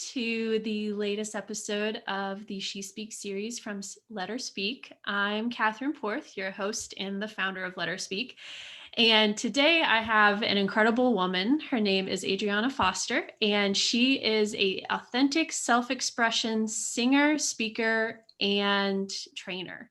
to the latest episode of the She Speaks series from Let Her Speak. I'm Catherine Porth, your host and the founder of Let Her Speak. And today I have an incredible woman. Her name is Adrianna Foster, and she is a authentic self-expression singer, speaker, and trainer.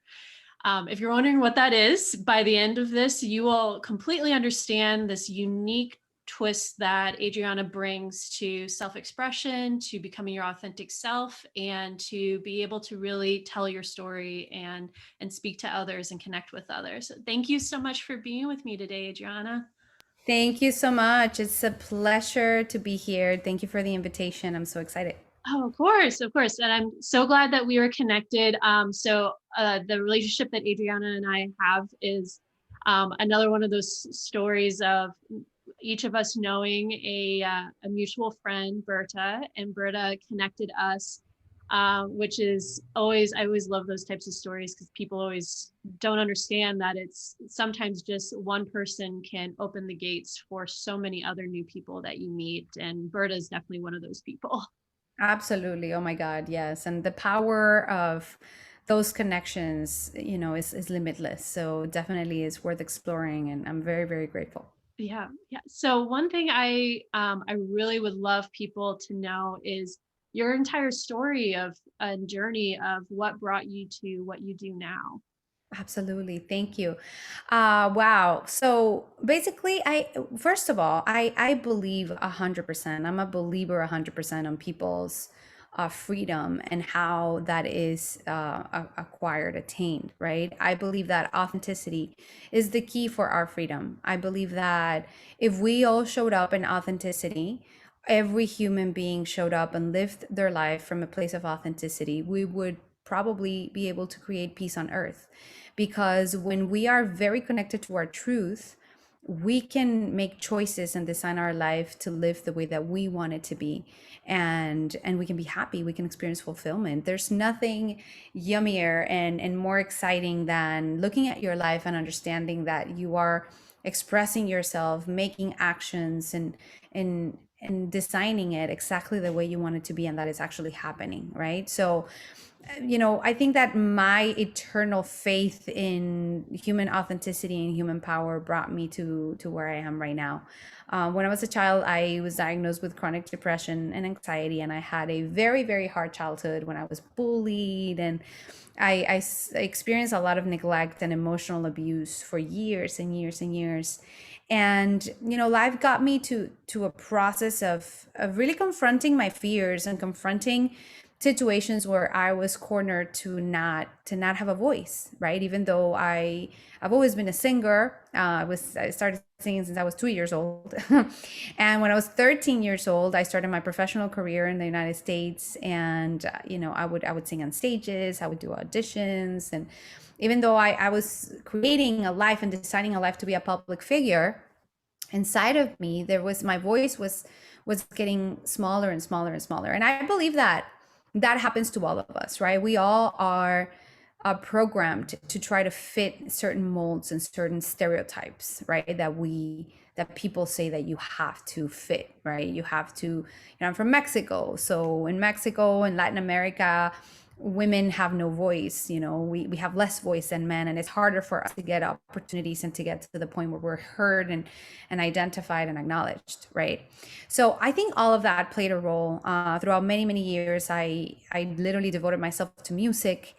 If you're wondering what that is, by the end of this, you will completely understand this unique twist that Adrianna brings to self-expression, to becoming your authentic self, and to be able to really tell your story and speak to others and connect with others. Thank you so much for being with me today, Adrianna. Thank you so much. It's a pleasure to be here. Thank you for the invitation. I'm so excited. Oh, of course, of course. And I'm so glad that we were connected. The relationship that Adrianna and I have is another one of those stories of each of us knowing a mutual friend, Berta, and Berta connected us, which is I always love those types of stories because people always don't understand that it's sometimes just one person can open the gates for so many other new people that you meet. And Berta is definitely one of those people. Absolutely. Oh my God. Yes. And the power of those connections, is limitless. So definitely is worth exploring. And I'm very, very grateful. Yeah, yeah. So one thing I really would love people to know is your entire story of a journey of what brought you to what you do now. Absolutely. Thank you. Wow. So basically, first of all, I believe 100%. I'm a believer 100% on people's freedom and how that is acquired, attained, right? I believe that authenticity is the key for our freedom. I believe that if we all showed up in authenticity, every human being showed up and lived their life from a place of authenticity, we would probably be able to create peace on earth. Because when we are very connected to our truth, we can make choices and design our life to live the way that we want it to be, and we can be happy, we can experience fulfillment. There's nothing yummier and more exciting than looking at your life and understanding that you are expressing yourself, making actions, and designing it exactly the way you want it to be, and that is actually happening, right? So I think that my eternal faith in human authenticity and human power brought me to where I am right now. When I was a child, I was diagnosed with chronic depression and anxiety, and I had a very, very hard childhood when I was bullied, and I experienced a lot of neglect and emotional abuse for years and years and years. And life got me to a process of really confronting my fears and confronting situations where I was cornered to not have a voice, right? Even though I've always been a singer. I started singing since I was 2 years old, and when I was 13 years old, I started my professional career in the United States. And I would sing on stages, I would do auditions, and even though I was creating a life and designing a life to be a public figure, inside of me there was my voice was getting smaller and smaller and smaller. And I believe that that happens to all of us, right? We all are programmed to try to fit certain molds and certain stereotypes, right? That people say that you have to fit, right? You have to, I'm from Mexico. So in Mexico and Latin America, women have no voice. We have less voice than men, and it's harder for us to get opportunities and to get to the point where we're heard and identified and acknowledged, right? So I think all of that played a role. Throughout many, many years, I literally devoted myself to music.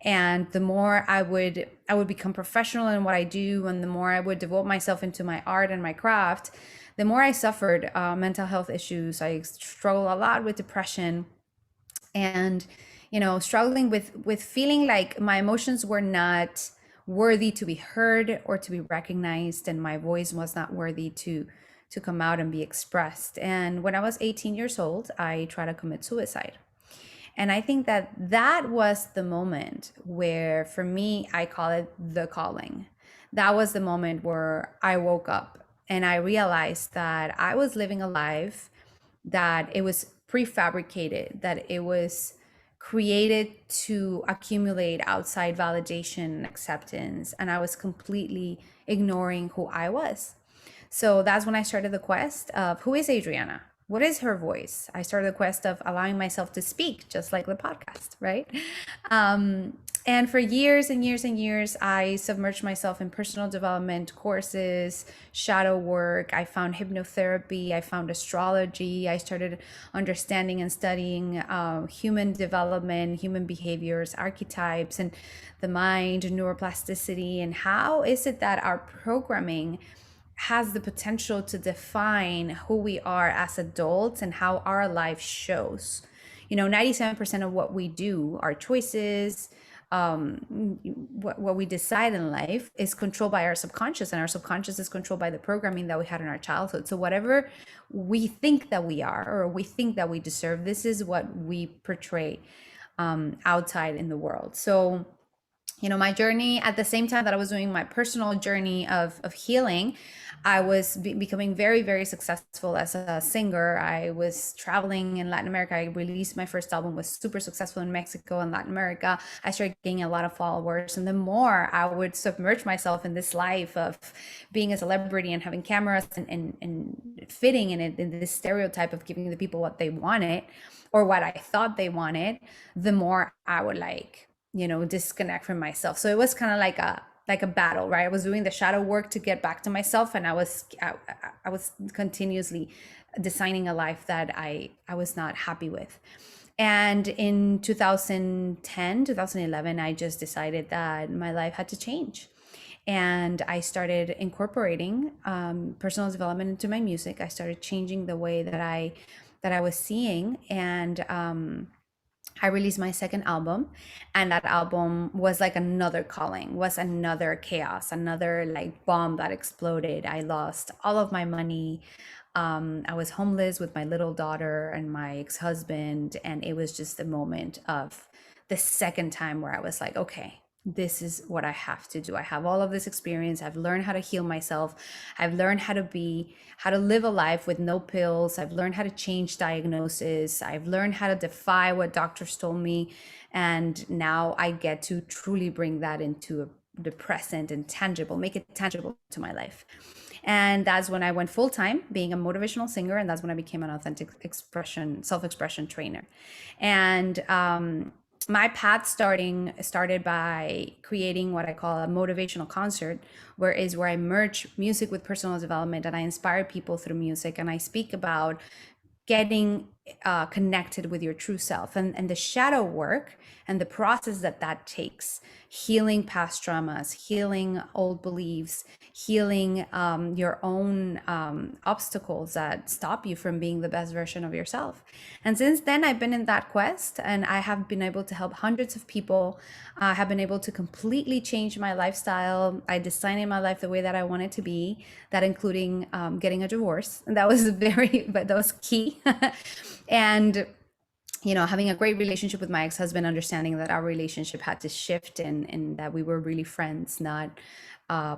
And the more I would become professional in what I do, and the more I would devote myself into my art and my craft, the more I suffered mental health issues. I struggled a lot with depression, and struggling with feeling like my emotions were not worthy to be heard or to be recognized, and my voice was not worthy to come out and be expressed. And when I was 18 years old, I tried to commit suicide. And I think that that was the moment where, for me, I call it the calling. That was the moment where I woke up and I realized that I was living a life that it was prefabricated, that it was created to accumulate outside validation and acceptance. And I was completely ignoring who I was. So that's when I started the quest of, who is Adrianna? what is her voice? I started the quest of allowing myself to speak, just like the podcast, right? Um, and for years and years and years, I submerged myself in personal development courses, shadow work. I found hypnotherapy. I found astrology. I started understanding and studying human development, human behaviors, archetypes, and the mind, neuroplasticity, and how is it that our programming has the potential to define who we are as adults and how our life shows. 97% of what we do, our choices, what we decide in life is controlled by our subconscious, and our subconscious is controlled by the programming that we had in our childhood. So whatever we think that we are or we think that we deserve, this is what we portray outside in the world. So my journey, at the same time that I was doing my personal journey of healing, I was becoming very, very successful as a singer. I was traveling in Latin America. I released my first album, was super successful in Mexico and Latin America. I started gaining a lot of followers. And the more I would submerge myself in this life of being a celebrity and having cameras and fitting in it, in this stereotype of giving the people what they wanted or what I thought they wanted, the more I would disconnect from myself. So it was kind of like a battle, right? I was doing the shadow work to get back to myself, and I was continuously designing a life that I was not happy with. And in 2010, 2011, I just decided that my life had to change. And I started incorporating personal development into my music. I started changing the way that I was seeing, and I released my second album, and that album was like another calling, was another chaos, another like bomb that exploded. I lost all of my money. I was homeless with my little daughter and my ex-husband, and it was just the moment of the second time where I was like, okay, this is what I have to do. I have all of this experience. I've learned how to heal myself. I've learned how to live a life with no pills. I've learned how to change diagnosis. I've learned how to defy what doctors told me. And now I get to truly bring that into the present and tangible, make it tangible to my life. And that's when I went full time being a motivational singer. And that's when I became an authentic expression, self-expression trainer. And my path started by creating what I call a motivational concert, where I merge music with personal development, and I inspire people through music, and I speak about getting connected with your true self, and the shadow work and the process that takes, healing past traumas, healing old beliefs, healing your own obstacles that stop you from being the best version of yourself. And since then, I've been in that quest, and I have been able to help hundreds of people. I have been able to completely change my lifestyle. I designed my life the way that I want it to be, that including getting a divorce. And that was but that was key. And having a great relationship with my ex-husband, understanding that our relationship had to shift, and that we were really friends, not uh,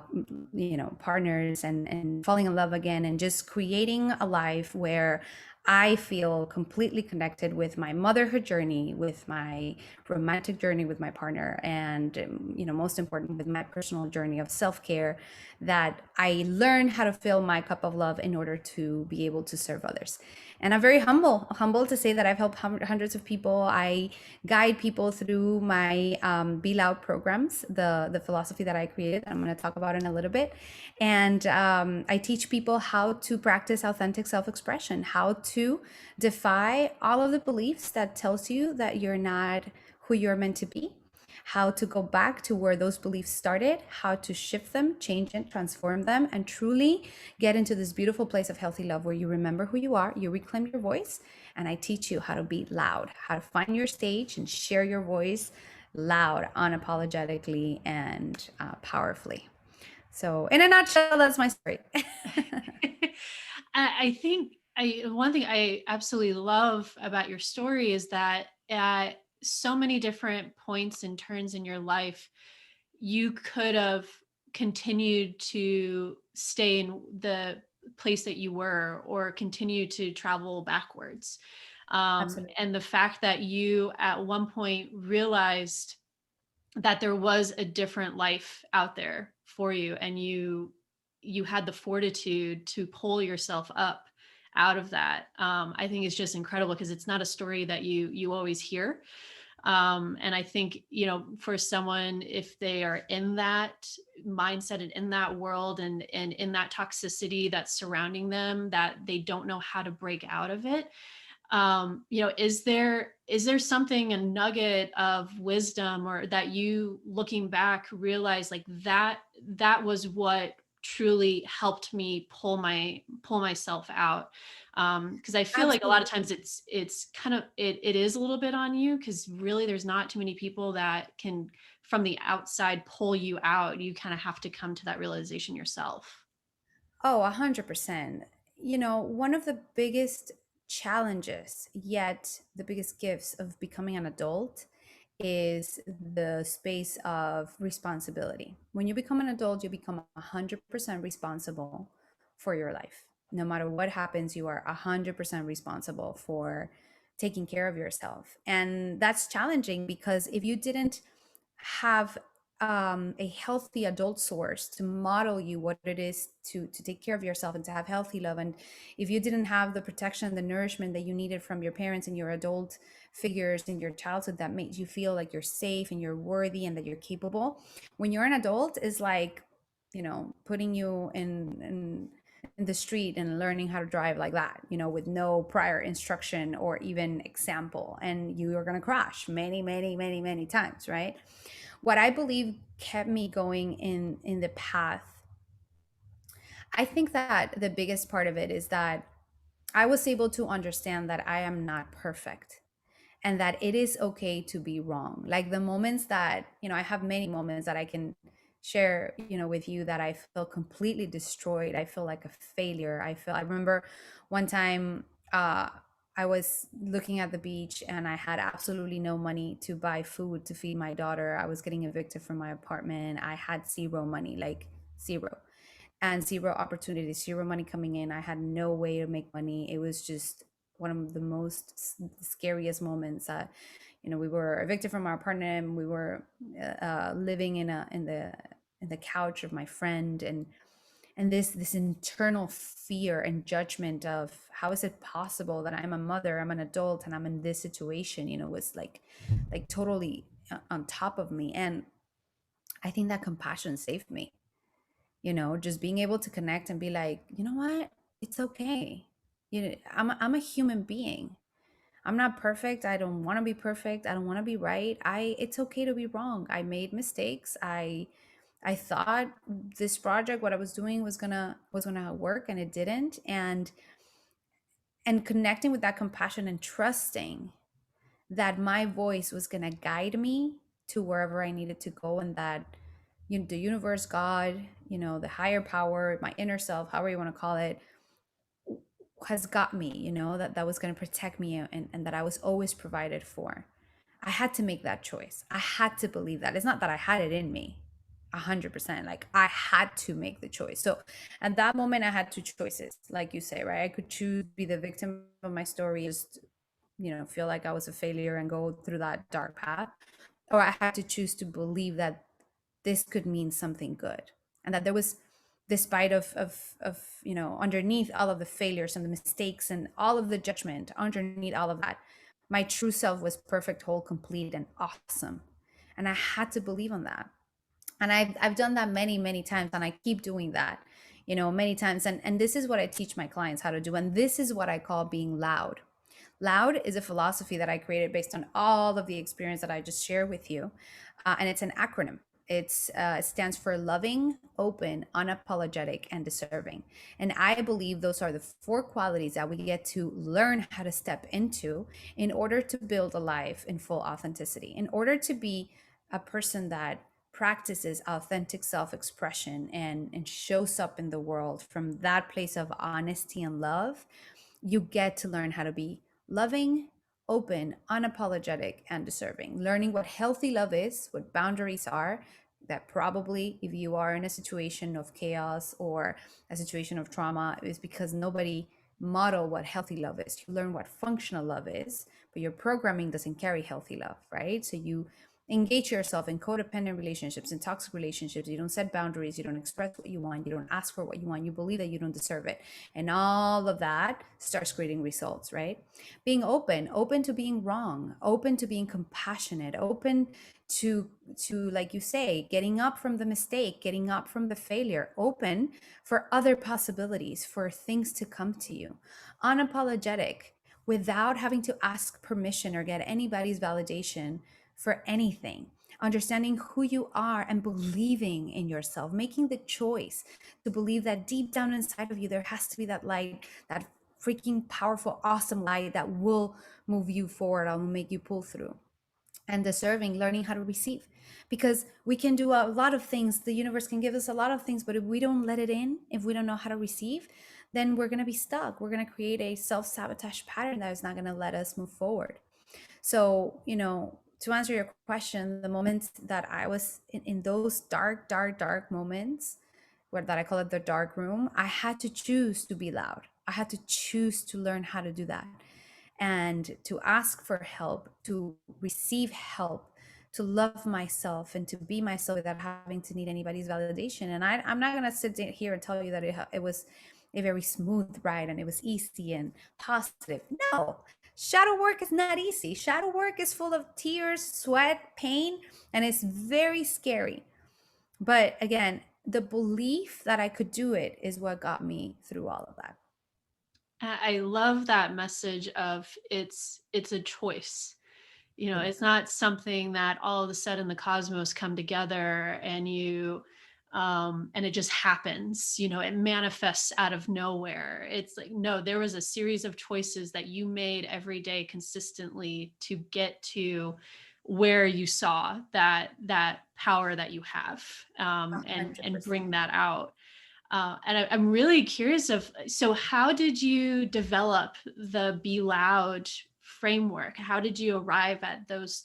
partners, and falling in love again, and just creating a life where I feel completely connected with my motherhood journey, with my romantic journey with my partner, and most important, with my personal journey of self-care, that I learned how to fill my cup of love in order to be able to serve others. And I'm very humble to say that I've helped hundreds of people. I guide people through my Be Loud programs, the philosophy that I created. I'm going to talk about in a little bit. And I teach people how to practice authentic self-expression, how to defy all of the beliefs that tells you that you're not who you're meant to be, how to go back to where those beliefs started, how to shift them, change and transform them, and truly get into this beautiful place of healthy love where you remember who you are, you reclaim your voice, and I teach you how to be loud, how to find your stage and share your voice loud, unapologetically, and powerfully. So in a nutshell, that's my story. I think one thing I absolutely love about your story is that at so many different points and turns in your life, you could have continued to stay in the place that you were, or continue to travel backwards. Absolutely. And the fact that you at one point realized that there was a different life out there for you, and you had the fortitude to pull yourself up out of that, I think is just incredible because it's not a story that you always hear. And I think, for someone, if they are in that mindset and in that world and in that toxicity that's surrounding them, that they don't know how to break out of it, is there something, a nugget of wisdom, or that you, looking back, realize like that was what truly helped me pull myself out? Because I feel like a lot of Absolutely. times it's kind of, it is a little bit on you, because really there's not too many people that can, from the outside, pull you out. You kind of have to come to that realization yourself. Oh, 100%. One of the biggest challenges, yet the biggest gifts of becoming an adult is the space of responsibility. When you become an adult, you become 100% responsible for your life. No matter what happens, you are 100% responsible for taking care of yourself. And that's challenging because if you didn't have a healthy adult source to model you what it is to take care of yourself and to have healthy love, and if you didn't have the protection, the nourishment that you needed from your parents and your adult figures in your childhood that made you feel like you're safe and you're worthy and that you're capable, when you're an adult is like, putting you in the street and learning how to drive like that, with no prior instruction or even example, and you are going to crash many, many, many, many times, right? What I believe kept me going in the path, I think that the biggest part of it is that I was able to understand that I am not perfect and that it is okay to be wrong. Like the moments that, I have many moments that I can share, with you, that I feel completely destroyed. I feel like a failure. I remember one time, I was looking at the beach and I had absolutely no money to buy food to feed my daughter. I was getting evicted from my apartment. I had zero money, like zero, and zero opportunities, zero money coming in. I had no way to make money. It was just one of the most scariest moments. We were evicted from our apartment. We were living in the couch of my friend, and this internal fear and judgment of how is it possible that I'm a mother, I'm an adult, and I'm in this situation. Was like totally on top of me, and I think that compassion saved me. Just being able to connect and be like, you know what, it's okay. I'm a human being. I'm not perfect. I don't want to be perfect. I don't want to be right. It's okay to be wrong. I made mistakes. I thought this project, what I was doing, was gonna work, and it didn't. And connecting with that compassion and trusting that my voice was gonna guide me to wherever I needed to go, and that the universe, God, the higher power, my inner self, however you want to call it, has got me, that was going to protect me, and that I was always provided for. I had to make that choice. I had to believe that. It's not that I had it in me 100%. Like I had to make the choice. So at that moment, I had two choices, like you say, right? I could choose to be the victim of my story, just, feel like I was a failure and go through that dark path. Or I had to choose to believe that this could mean something good, and that there was, despite of underneath all of the failures and the mistakes and all of the judgment, underneath all of that, my true self was perfect, whole, complete, and awesome. And I had to believe on that. And I've done that many, many times, and I keep doing that, many times. And this is what I teach my clients how to do, and this is what I call being loud. Loud is a philosophy that I created based on all of the experience that I just shared with you. And it's an acronym. It stands for loving, open, unapologetic, and deserving. And I believe those are the four qualities that we get to learn how to step into in order to build a life in full authenticity, in order to be a person that practices authentic self-expression and shows up in the world from that place of honesty and love. You get to learn how to be loving, open, unapologetic, and deserving. Learning what healthy love is, what boundaries are, that probably if you are in a situation of chaos or a situation of trauma, is because nobody model what healthy love is. You learn what functional love is, but your programming doesn't carry healthy love, right? So engage yourself in codependent relationships, in toxic relationships. You don't set boundaries. You don't express what you want. You don't ask for what you want. You believe that you don't deserve it. And all of that starts creating results, right? Being open to being wrong, open to being compassionate, open to like you say, getting up from the mistake, getting up from the failure, open for other possibilities, for things to come to you. Unapologetic, without having to ask permission or get anybody's validation for anything. Understanding who you are and believing in yourself, making the choice to believe that deep down inside of you, there has to be that light, that freaking powerful, awesome light that will move you forward and will make you pull through. And deserving, learning how to receive. Because we can do a lot of things, the universe can give us a lot of things, but if we don't let it in, if we don't know how to receive, then we're going to be stuck. We're going to create a self sabotage pattern that is not going to let us move forward. So, to answer your question, the moment that I was in those dark, dark, dark moments, where that I call it the dark room, I had to choose to be loud. I had to choose to learn how to do that and to ask for help, to receive help, to love myself and to be myself without having to need anybody's validation. And I'm not going to sit here and tell you that it was a very smooth ride and it was easy and positive. No, shadow work is not easy. Shadow work is full of tears, sweat, pain, and it's very scary. But again, the belief that I could do it is what got me through all of that. I love that message of it's a choice. It It's is. not something that all of a sudden the cosmos come together and and it just happens, it manifests out of nowhere. It's like, no, there was a series of choices that you made every day consistently to get to where you saw that power that you have, and bring 100%. that out. I'm really curious so how did you develop the Be Loud framework? How did you arrive at those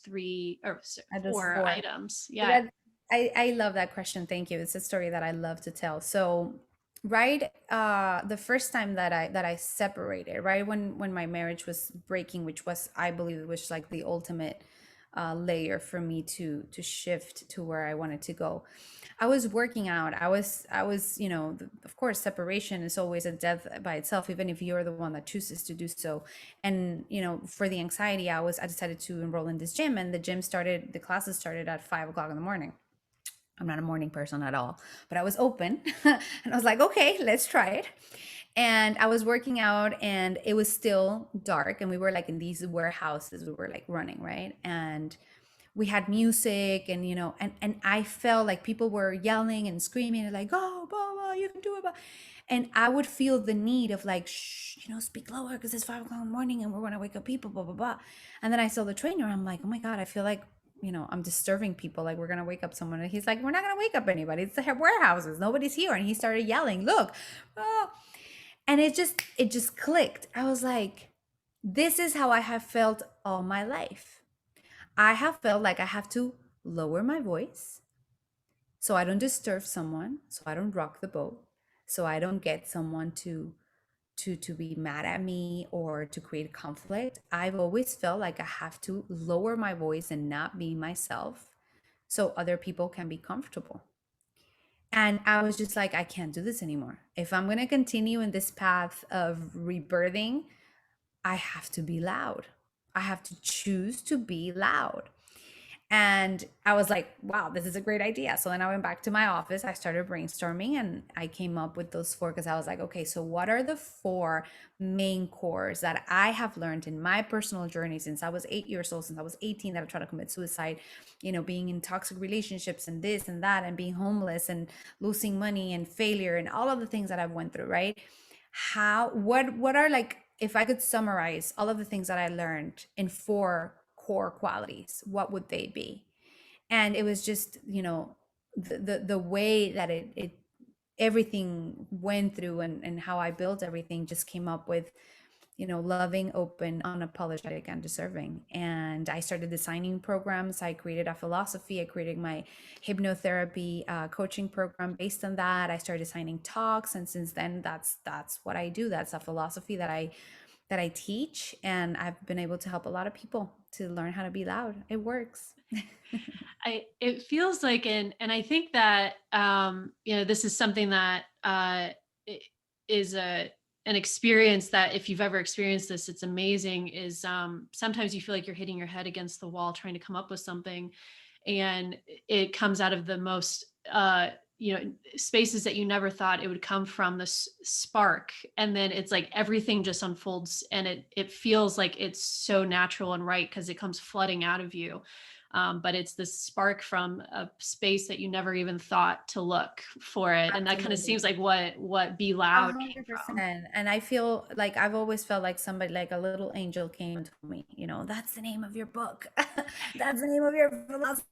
At those four four. items? So Yeah. that I love that question. Thank you. It's a story that I love to tell. So right, the first time that I separated, right when my marriage was breaking, which was, I believe, it was like the ultimate layer for me to shift to where I wanted to go. I was working out. I was, of course, separation is always a death by itself, even if you're the one that chooses to do so. And, for the anxiety, I decided to enroll in this gym, and the classes started at 5 o'clock in the morning. I'm not a morning person at all, but I was open and I was like, okay, let's try it. And I was working out and it was still dark, and we were like in these warehouses, we were like running, right? And we had music, and and I felt like people were yelling and screaming and like, oh, blah, blah, you can do it, blah. And I would feel the need of like, shh, speak lower because it's 5 o'clock in the morning and we're going to wake up people, blah, blah, blah. And then I saw the trainer, I'm like, oh my God, I feel like, I'm disturbing people, like we're going to wake up someone. And he's like, we're not going to wake up anybody, it's the warehouses, nobody's here. And he started yelling, look, oh. And it just clicked. I was like, this is how I have felt all my life. I have felt like I have to lower my voice so I don't disturb someone, so I don't rock the boat, so I don't get someone to be mad at me or to create conflict. I've always felt like I have to lower my voice and not be myself so other people can be comfortable. And I was just like, I can't do this anymore. If I'm going to continue in this path of rebirthing, I have to be loud. I have to choose to be loud. And I was like, wow, this is a great idea. So then I went back to my office. I started brainstorming and I came up with those four because I was like, okay, so what are the four main cores that I have learned in my personal journey since I was 8 years old, since I was 18, that I tried to commit suicide, being in toxic relationships and this and that and being homeless and losing money and failure and all of the things that I've went through, right? What are, like, if I could summarize all of the things that I learned in four core qualities, what would they be? And it was just, the way that it everything went through, and how I built everything just came up with, loving, open, unapologetic, and deserving. And I started designing programs. I created a philosophy. I created my hypnotherapy coaching program based on that. I started designing talks, and since then, that's what I do. That's a philosophy that I teach, and I've been able to help a lot of people to learn how to be loud. It works. It feels like, and I think that this is something that is a an experience that, if you've ever experienced this, it's amazing. Is sometimes you feel like you're hitting your head against the wall trying to come up with something, and it comes out of the most spaces that you never thought it would come from, this spark, and then it's like everything just unfolds, and it feels like it's so natural and right because it comes flooding out of you. But it's this spark from a space that you never even thought to look for it, and that kind of Absolutely. seems like what Be A Loud came hundred from. percent. And I feel like I've always felt like somebody, like a little angel came and told me, that's the name of your book. That's the name of your philosophy.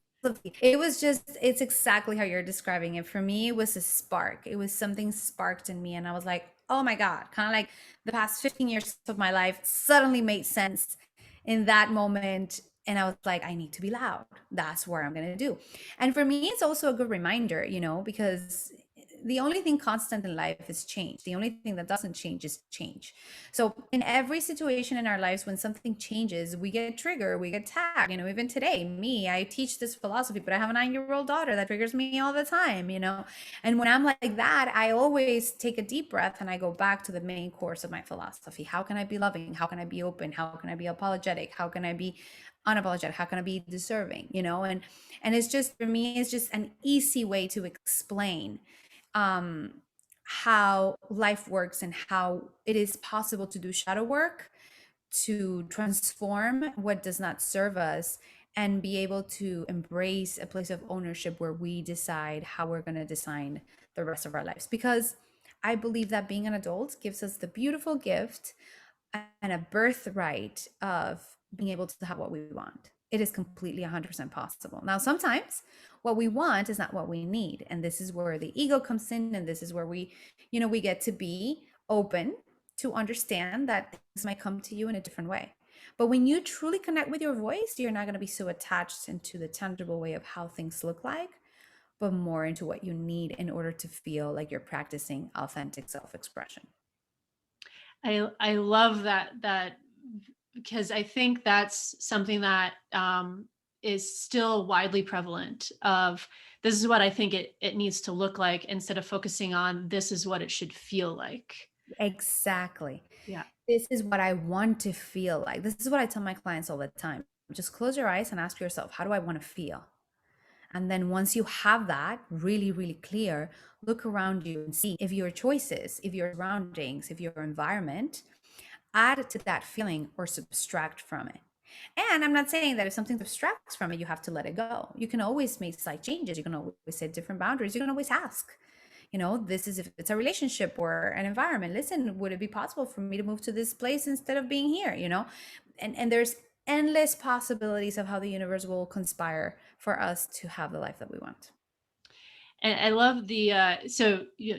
It was just, it's exactly how you're describing it. For me, it was a spark. It was something sparked in me. And I was like, oh my God, kind of like the past 15 years of my life suddenly made sense in that moment. And I was like, I need to be loud. That's what I'm going to do. And for me, it's also a good reminder, because the only thing constant in life is change. The only thing that doesn't change is change. So in every situation in our lives, when something changes, we get triggered, we get tagged. Even today, me, I teach this philosophy, but I have a 9-year-old daughter that triggers me all the time. And when I'm like that, I always take a deep breath and I go back to the main course of my philosophy. How can I be loving? How can I be open? How can I be apologetic? How can I be unapologetic? How can I be deserving? And it's just, for me, it's just an easy way to explain um, how life works and how it is possible to do shadow work, to transform what does not serve us, and be able to embrace a place of ownership where we decide how we're going to design the rest of our lives. Because I believe that being an adult gives us the beautiful gift and a birthright of being able to have what we want. It is completely 100% possible. Now, sometimes what we want is not what we need. And this is where the ego comes in. And this is where we get to be open to understand that things might come to you in a different way. But when you truly connect with your voice, you're not going to be so attached into the tangible way of how things look like, but more into what you need in order to feel like you're practicing authentic self expression. I love that because I think that's something that is still widely prevalent. Of, this is what I think it needs to look like, instead of focusing on this is what it should feel like. Exactly. Yeah. This is what I want to feel like. This is what I tell my clients all the time. Just close your eyes and ask yourself, how do I want to feel? And then once you have that really, really clear, look around you and see if your choices, if your surroundings, if your environment add to that feeling or subtract from it. And I'm not saying that if something subtracts from it, you have to let it go. You can always make slight changes. You can always set different boundaries. You can always ask, this is if it's a relationship or an environment. Listen, would it be possible for me to move to this place instead of being here? And there's endless possibilities of how the universe will conspire for us to have the life that we want. And I love the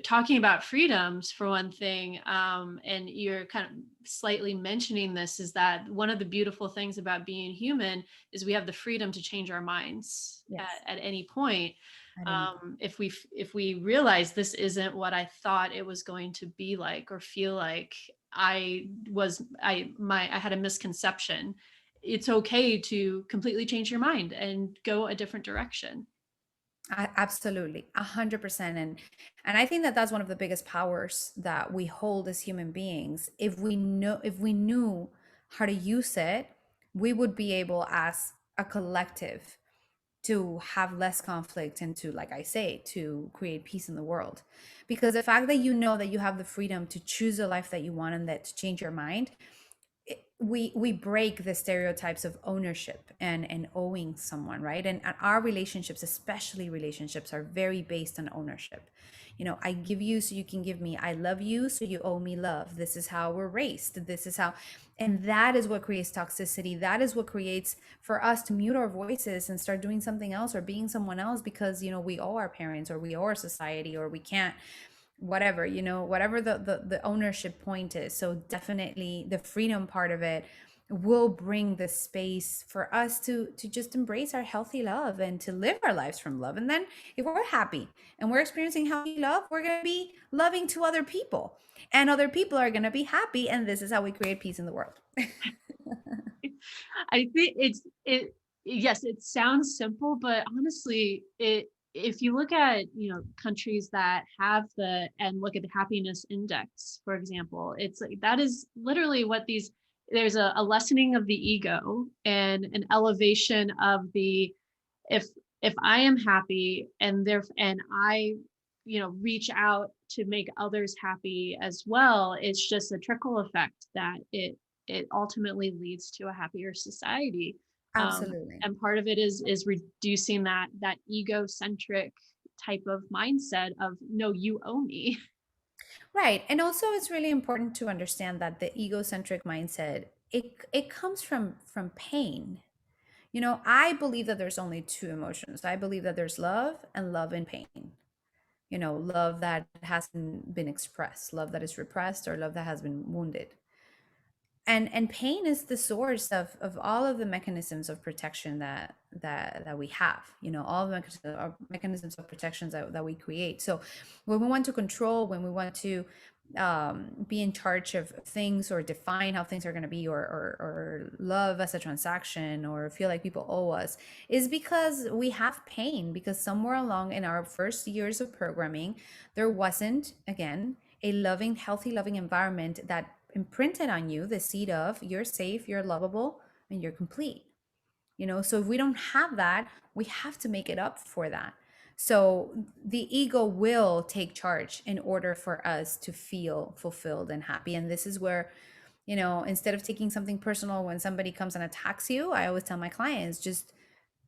talking about freedoms for one thing, and you're kind of slightly mentioning this, is that one of the beautiful things about being human is we have the freedom to change our minds Yes, at any point. at any point. If we realize this isn't what I thought it was going to be like or feel like, I had a misconception, it's okay to completely change your mind and go a different direction. Absolutely, 100%. And I think that that's one of the biggest powers that we hold as human beings. If we knew how to use it, we would be able, as a collective, to have less conflict and to, like I say, to create peace in the world. Because the fact that you know that you have the freedom to choose the life that you want and that to change your mind, we break the stereotypes of ownership and owing someone, right? And our relationships, especially relationships, are very based on ownership. I give you so you can give me. I love you so you owe me love. This is how we're raised. This is how. And that is what creates toxicity. That is what creates for us to mute our voices and start doing something else or being someone else because we owe our parents or we owe our society or we can't, whatever the ownership point is. So definitely the freedom part of it will bring the space for us to just embrace our healthy love and to live our lives from love. And then if we're happy and we're experiencing healthy love, we're going to be loving to other people, and other people are going to be happy, and this is how we create peace in the world. I think yes, it sounds simple, but honestly, if you look at, countries that have and look at the happiness index, for example, it's like that is literally what there's a lessening of the ego and an elevation of the, if I am happy and I, reach out to make others happy as well, it's just a trickle effect that it ultimately leads to a happier society. Absolutely. And part of it is reducing that egocentric type of mindset of, no, you owe me. Right. And also it's really important to understand that the egocentric mindset, it comes from pain. I believe that there's only two emotions. I believe that there's love and love and pain. Love that hasn't been expressed, love that is repressed, or love that has been wounded. And pain is the source of all of the mechanisms of protection that we have, all the mechanisms of protections that we create. So when we want to control, when we want to be in charge of things, or define how things are going to be, or love as a transaction, or feel like people owe us, is because we have pain, because somewhere along in our first years of programming, there wasn't, again, a loving, healthy, loving environment that imprinted on you the seed of you're safe, you're lovable, and you're complete. So if we don't have that, we have to make it up for that. So the ego will take charge in order for us to feel fulfilled and happy. And this is where, instead of taking something personal when somebody comes and attacks you, I always tell my clients, just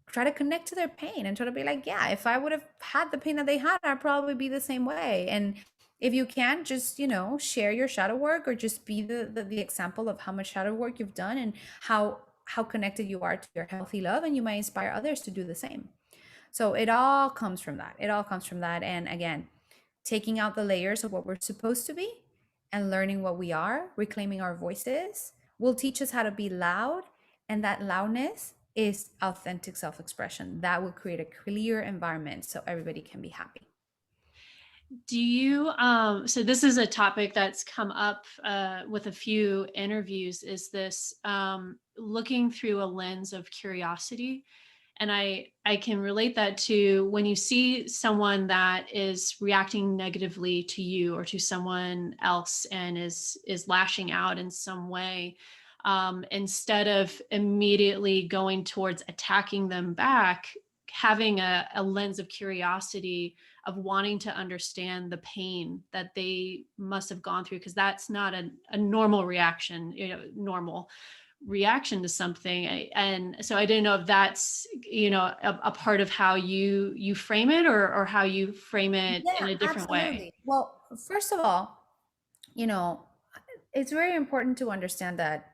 try to connect to their pain and try to be like, yeah, if I would have had the pain that they had, I'd probably be the same way. And if you can, just share your shadow work, or just be the example of how much shadow work you've done, and how connected you are to your healthy love, and you might inspire others to do the same. So it all comes from that. It all comes from that. And again, taking out the layers of what we're supposed to be and learning what we are, reclaiming our voices, will teach us how to be loud. And that loudness is authentic self expression. That will create a clear environment so everybody can be happy. Do you so this is a topic that's come up with a few interviews, is this looking through a lens of curiosity? And I can relate that to when you see someone that is reacting negatively to you or to someone else and is lashing out in some way, instead of immediately going towards attacking them back, having a lens of curiosity, of wanting to understand the pain that they must have gone through, because that's not a normal reaction, normal reaction to something. And so I didn't know if that's, a part of how you frame it, or how you frame it Yeah, in a different way. absolutely. Well, first of all, you know, it's very important to understand that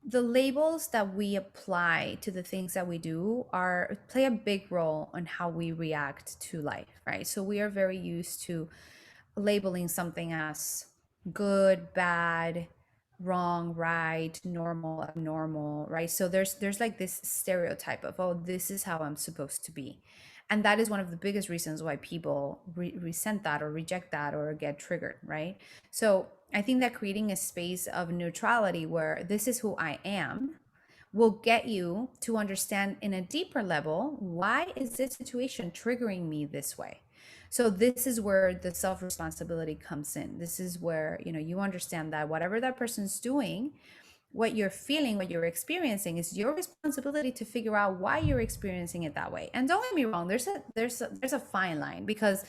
the labels that we apply to the things that we do are play a big role on how we react to life, right? So we are very used to labeling something as good, bad, wrong, right, normal, abnormal, right? So there's like this stereotype of, oh, this is how I'm supposed to be. And that is one of the biggest reasons why people resent that, or reject that, or get triggered, right? So I think that creating a space of neutrality where this is who I am will get you to understand in a deeper level, why is this situation triggering me this way? So this is where the self responsibility comes in. This is where, you understand that whatever that person's doing, what you're feeling, what you're experiencing, is your responsibility to figure out why you're experiencing it that way. And don't get me wrong, there's a fine line, because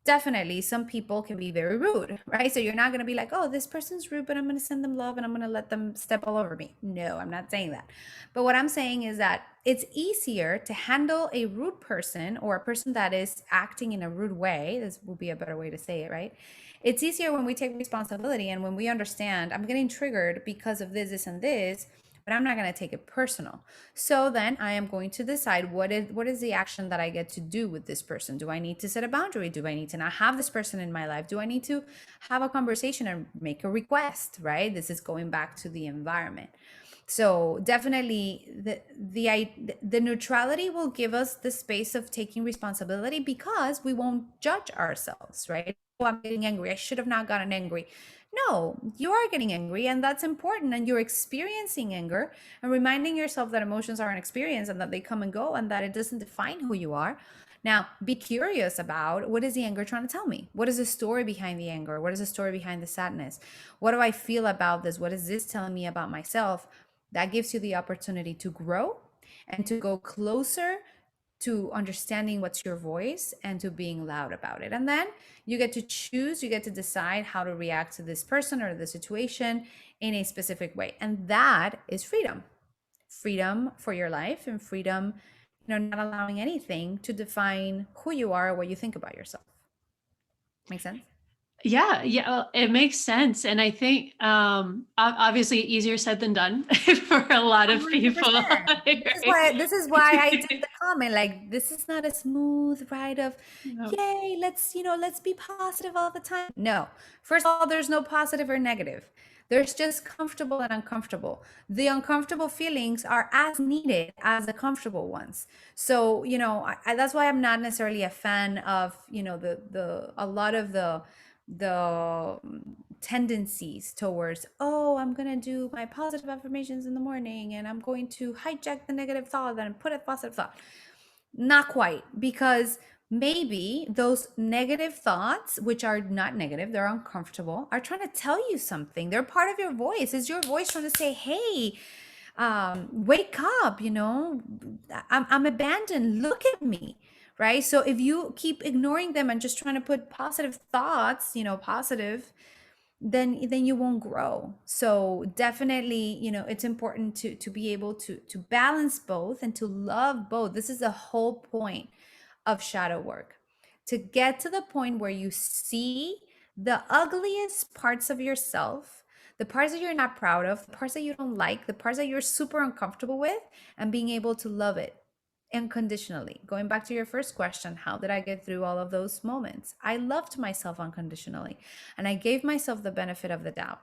definitely some people can be very rude, right? So you're not going to be like, oh, this person's rude, but I'm going to send them love and I'm going to let them step all over me. No, I'm not saying that. But what I'm saying is that it's easier to handle a rude person, or a person that is acting in a rude way. This will be a better way to say it, right? It's easier when we take responsibility and when we understand, I'm getting triggered because of this, and this, but I'm not going to take it personal. So then I am going to decide what is the action that I get to do with this person. Do I need to set a boundary? Do I need to not have this person in my life? Do I need to have a conversation and make a request, right? This is going back to the environment. So definitely the neutrality will give us the space of taking responsibility because we won't judge ourselves, right? Oh, I'm getting angry. I should have not gotten angry. No, you are getting angry, and that's important. And you're experiencing anger and reminding yourself that emotions are an experience and that they come and go and that it doesn't define who you are. Now, be curious about what is the anger trying to tell me? What is the story behind the anger? What is the story behind the sadness? What do I feel about this? What is this telling me about myself? That gives you the opportunity to grow and to go closer to understanding what's your voice and to being loud about it. And then you get to choose, you get to decide how to react to this person or the situation in a specific way. And that is freedom. Freedom for your life and freedom, not allowing anything to define who you are or what you think about yourself. Make sense? Yeah, yeah, well, it makes sense, and I think, obviously easier said than done for a lot of people. 100%. This is why I did the comment, like, this is not a smooth ride of No. yay, let's be positive all the time. No. First of all, there's no positive or negative. There's just comfortable and uncomfortable. The uncomfortable feelings are as needed as the comfortable ones. So, that's why I'm not necessarily a fan of, the a lot of the tendencies towards, oh, I'm going to do my positive affirmations in the morning and I'm going to hijack the negative thought and put a positive thought. Not quite, because maybe those negative thoughts, which are not negative, they're uncomfortable, are trying to tell you something. They're part of your voice. It's your voice trying to say, hey, wake up, I'm abandoned. Look at me. Right. So if you keep ignoring them and just trying to put positive thoughts, positive, then you won't grow. So definitely, it's important to be able to balance both and to love both. This is the whole point of shadow work, to get to the point where you see the ugliest parts of yourself, the parts that you're not proud of, the parts that you don't like, the parts that you're super uncomfortable with, and being able to love it unconditionally. Going back to your first question, how did I get through all of those moments? I loved myself unconditionally and I gave myself the benefit of the doubt.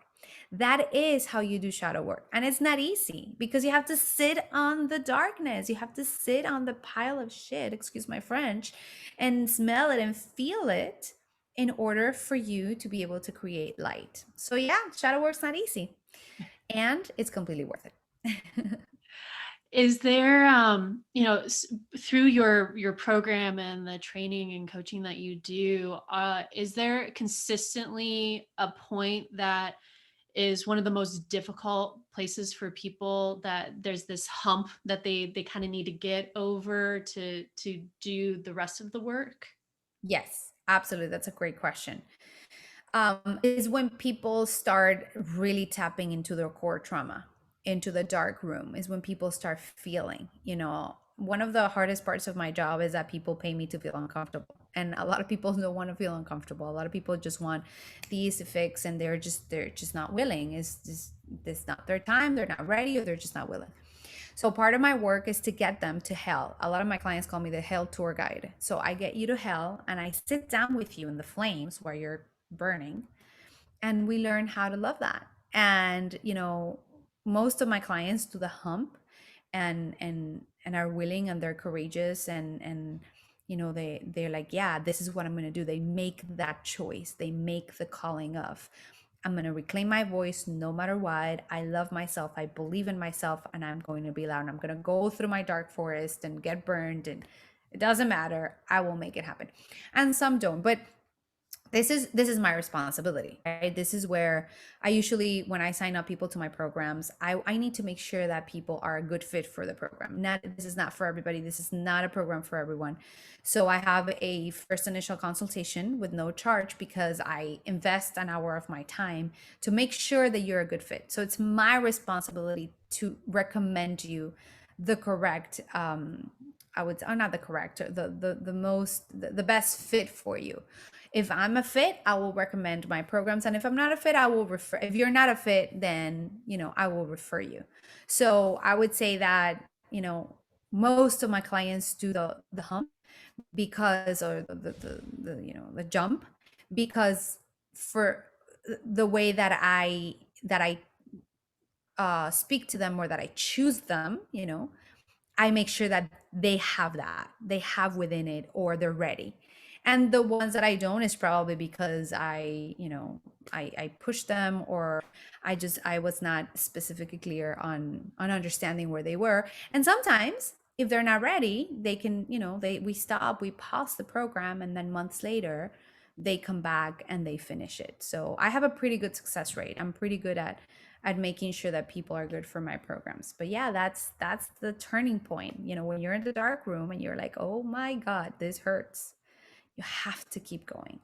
That is how you do shadow work. And it's not easy because you have to sit on the darkness. You have to sit on the pile of shit, excuse my French, and smell it and feel it in order for you to be able to create light. So yeah, shadow work's not easy and it's completely worth it. Is there, through your program and the training and coaching that you do, is there consistently a point that is one of the most difficult places for people, that there's this hump that they kind of need to get over to do the rest of the work? Yes, absolutely. That's a great question. Is when people start really tapping into their core trauma, into the dark room, is when people start feeling, one of the hardest parts of my job is that people pay me to feel uncomfortable. And a lot of people don't want to feel uncomfortable. A lot of people just want the easy fix and they're just not willing. It's not their time, they're not ready, or they're just not willing. So part of my work is to get them to hell. A lot of my clients call me the hell tour guide. So I get you to hell and I sit down with you in the flames where you're burning and we learn how to love that. And most of my clients do the hump and are willing and they're courageous and they're like, yeah, this is what I'm going to do. They make that choice. They make the calling of, I'm going to reclaim my voice no matter what. I love myself. I believe in myself and I'm going to be loud. And I'm going to go through my dark forest and get burned and it doesn't matter. I will make it happen. And some don't, but this is my responsibility, right? This is where I usually, when I sign up people to my programs, I need to make sure that people are a good fit for the program. This is not for everybody. This is not a program for everyone. So I have a first initial consultation with no charge because I invest an hour of my time to make sure that you're a good fit. So it's my responsibility to recommend you the correct I would, or not the correct, the most, the best fit for you. If I'm a fit, I will recommend my programs, and if I'm not a fit, I will refer. If you're not a fit, then I will refer you. So I would say that most of my clients do the hump because, or the jump, because for the way that I speak to them, or that I choose them, I make sure that they have within it, or they're ready. And the ones that I don't is probably because I push them, or I was not specifically clear on understanding where they were. And sometimes if they're not ready, they can, we stop, we pause the program, and then months later they come back and they finish it. So I have a pretty good success rate. I'm pretty good at making sure that people are good for my programs. But yeah, that's the turning point. When you're in the dark room and you're like, "Oh my God, this hurts." You have to keep going.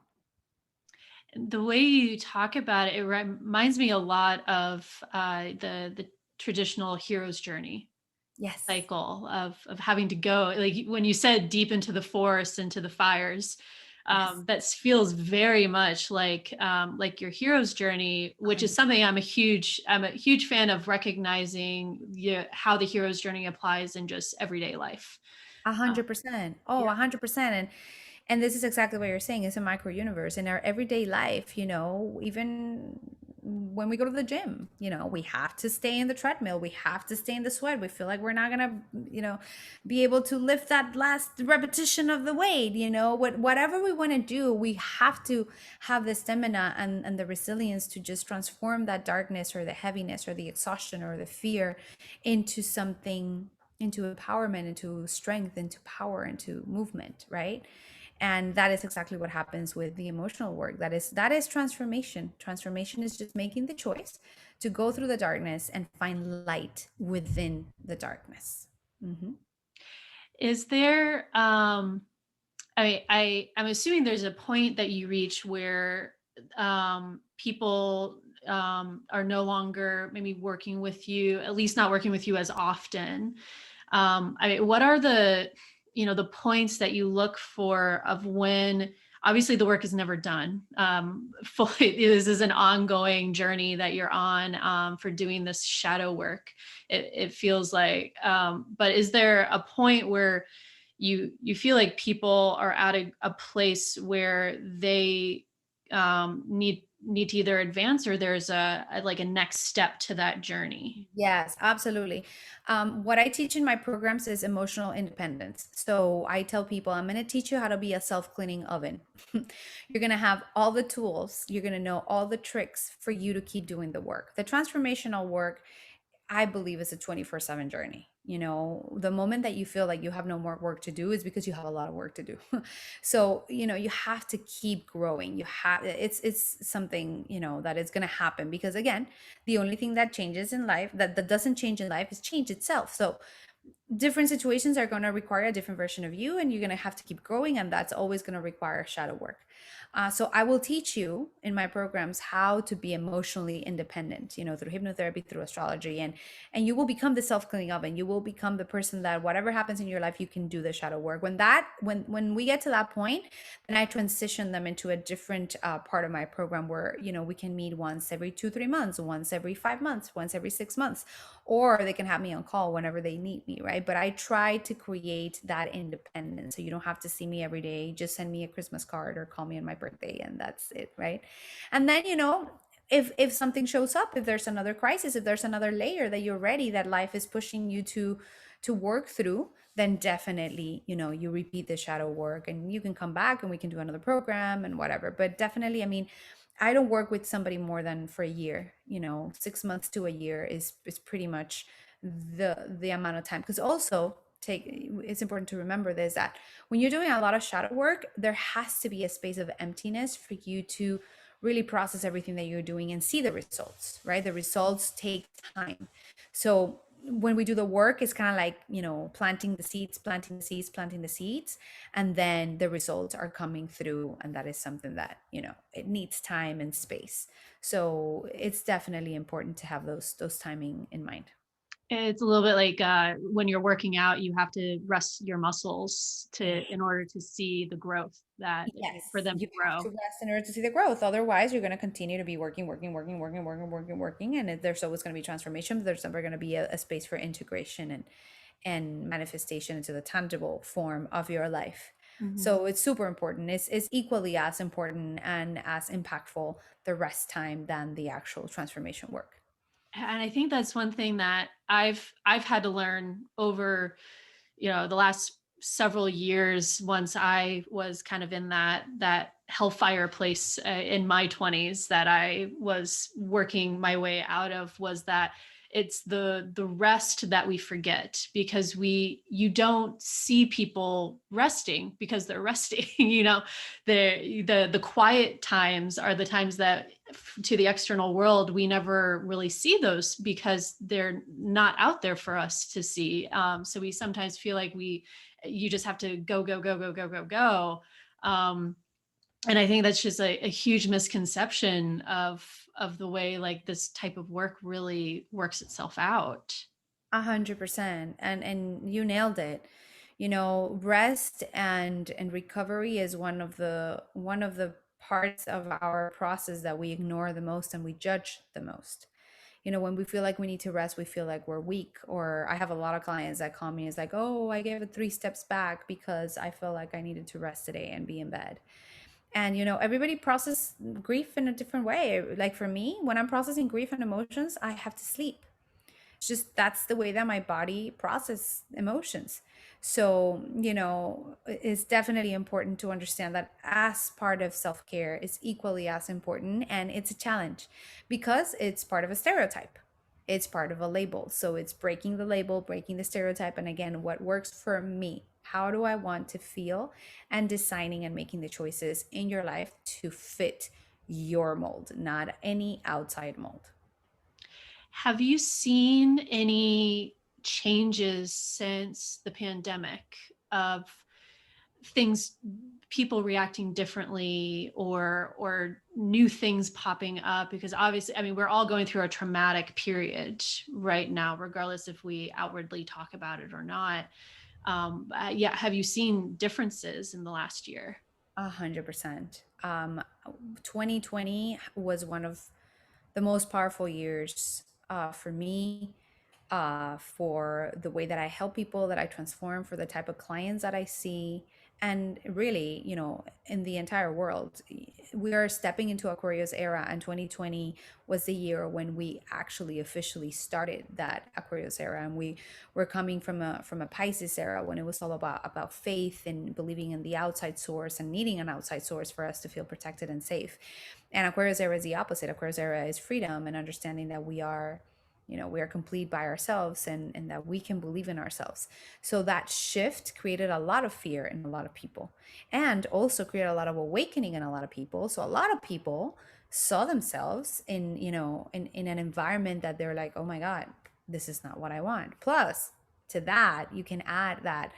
The way you talk about it, it reminds me a lot of the traditional hero's journey Yes. cycle of having to go, like when you said deep into the forest, into the fires. Yes. That feels very much like your hero's journey, which is something I'm a huge fan of, recognizing how the hero's journey applies in just everyday life. A Uh, hundred percent. Oh, 100%. And this is exactly what you're saying. It's a micro universe in our everyday life. Even when we go to the gym, we have to stay in the treadmill. We have to stay in the sweat. We feel like we're not gonna, be able to lift that last repetition of the weight. Whatever we want to do, we have to have the stamina and the resilience to just transform that darkness, or the heaviness, or the exhaustion, or the fear into something, into empowerment, into strength, into power, into movement, right? And that is exactly what happens with the emotional work. That is transformation. Transformation is just making the choice to go through the darkness and find light within the darkness. Hmm. is there I'm assuming there's a point that you reach where people are no longer maybe working with you, at least not working with you as often. What are the points that you look for of when, obviously the work is never done. Fully, this is an ongoing journey that you're on, for doing this shadow work. It feels like, but is there a point where you feel like people are at a place where they need to either advance, or there's like a next step to that journey? Yes, absolutely. What I teach in my programs is emotional independence. So I tell people, I'm going to teach you how to be a self cleaning oven. You're going to have all the tools, you're going to know all the tricks for you to keep doing the work. The transformational work, I believe, is a 24/7 journey. The moment that you feel like you have no more work to do is because you have a lot of work to do. So, you have to keep growing. It's something, that is going to happen, because again, the only thing that changes in life, that doesn't change in life, is change itself. So different situations are going to require a different version of you, and you're going to have to keep growing, and that's always going to require shadow work. So I will teach you in my programs how to be emotionally independent, through hypnotherapy, through astrology, and you will become the self-cleaning oven. You will become the person that whatever happens in your life, you can do the shadow work. When we get to that point, then I transition them into a different part of my program, where we can meet once every 2-3 months, once every 5 months, once every 6 months, or they can have me on call whenever they need me, right? But I try to create that independence, so you don't have to see me every day. Just send me a Christmas card or call me on my birthday, and that's it, right? And then, if something shows up, if there's another crisis, if there's another layer that you're ready, that life is pushing you to work through, then definitely, you repeat the shadow work, and you can come back and we can do another program and whatever. But definitely, I mean, I don't work with somebody more than for a year. 6 months to a year is pretty much the amount of time. Because also, it's important to remember this, that when you're doing a lot of shadow work, there has to be a space of emptiness for you to really process everything that you're doing and see the results, right? The results take time. So when we do the work, it's kind of like, planting the seeds, planting the seeds, planting the seeds, and then the results are coming through. And that is something that, it needs time and space. So it's definitely important to have those timing in mind. It's a little bit like when you're working out, you have to rest your muscles to in order to see the growth that for Yes, them to you have to grow. rest in order to see the growth. Otherwise, you're going to continue to be working, working, working, working, working, working, working, and there's always going to be transformation, but there's never going to be a space for integration and manifestation into the tangible form of your life. Mhm. So it's super important. It's equally as important and as impactful the rest time than the actual transformation work. And I think that's one thing that I've had to learn over, the last several years once I was kind of in that hellfire place in my 20s that I was working my way out of, was that it's the rest that we forget, because we you don't see people resting because they're resting. The quiet times are the times that to the external world we never really see those because they're not out there for us to see. So we sometimes feel like you just have to go go go go go go go. um, and I think that's just a huge misconception of the way like this type of work really works itself out. 100%. And you nailed it. Rest and recovery is one of the parts of our process that we ignore the most and we judge the most. When we feel like we need to rest, we feel like we're weak. Or I have a lot of clients that call me, it's like, oh, I gave it 3 steps back because I felt like I needed to rest today and be in bed. And everybody process grief in a different way. Like for me, when I'm processing grief and emotions, I have to sleep. It's just that's the way that my body process emotions. So it's definitely important to understand that as part of self-care is equally as important, and it's a challenge because it's part of a stereotype, it's part of a label. So it's breaking the label, breaking the stereotype, and again, what works for me, how do I want to feel, and designing and making the choices in your life to fit your mold, not any outside mold. Have you seen any changes since the pandemic of things, people reacting differently, or new things popping up? Because obviously, I mean, we're all going through a traumatic period right now, regardless if we outwardly talk about it or not. Yeah, have you seen differences in the last year? 100%. 2020 was one of the most powerful years for me, for the way that I help people, that I transform, for the type of clients that I see. And really, in the entire world, we are stepping into Aquarius era, and 2020 was the year when we actually officially started that Aquarius era. And we were coming from a Pisces era when it was all about faith and believing in the outside source and needing an outside source for us to feel protected and safe. And Aquarius era is the opposite. Aquarius era is freedom and understanding that we are complete by ourselves, and that we can believe in ourselves. So that shift created a lot of fear in a lot of people, and also created a lot of awakening in a lot of people. So a lot of people saw themselves in an environment that they're like, oh my God, this is not what I want. Plus, to that, you can add that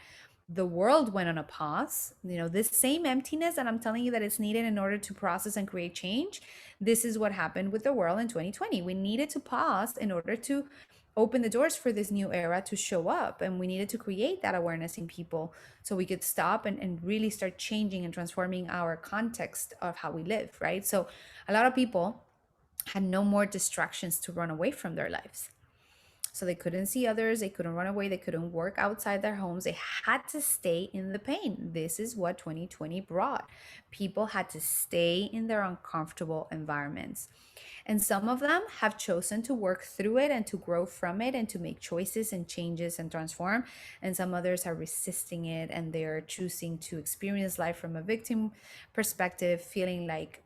the world went on a pause. This same emptiness that I'm telling you that is needed in order to process and create change, this is what happened with the world in 2020. We needed to pause in order to open the doors for this new era to show up, and we needed to create that awareness in people so we could stop and really start changing and transforming our context of how we live, right? So a lot of people had no more distractions to run away from their lives. So they couldn't see others, they couldn't run away, they couldn't work outside their homes. They had to stay in the pain. This is what 2020 brought. People had to stay in their uncomfortable environments. And some of them have chosen to work through it and to grow from it and to make choices and changes and transform. And some others are resisting it, and they're choosing to experience life from a victim perspective, feeling like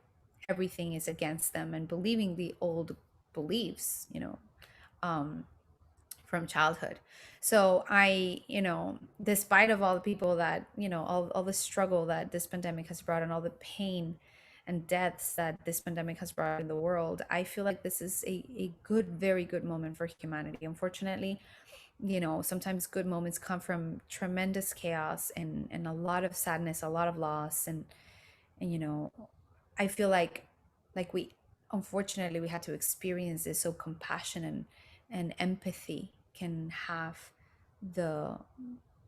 everything is against them and believing the old beliefs, um, from childhood. So despite of all the people that, all the struggle that this pandemic has brought and all the pain and deaths that this pandemic has brought in the world, I feel like this is a good, very good moment for humanity. Unfortunately, sometimes good moments come from tremendous chaos and a lot of sadness, a lot of loss. And I feel like we, unfortunately, we had to experience this, so compassion and empathy can have the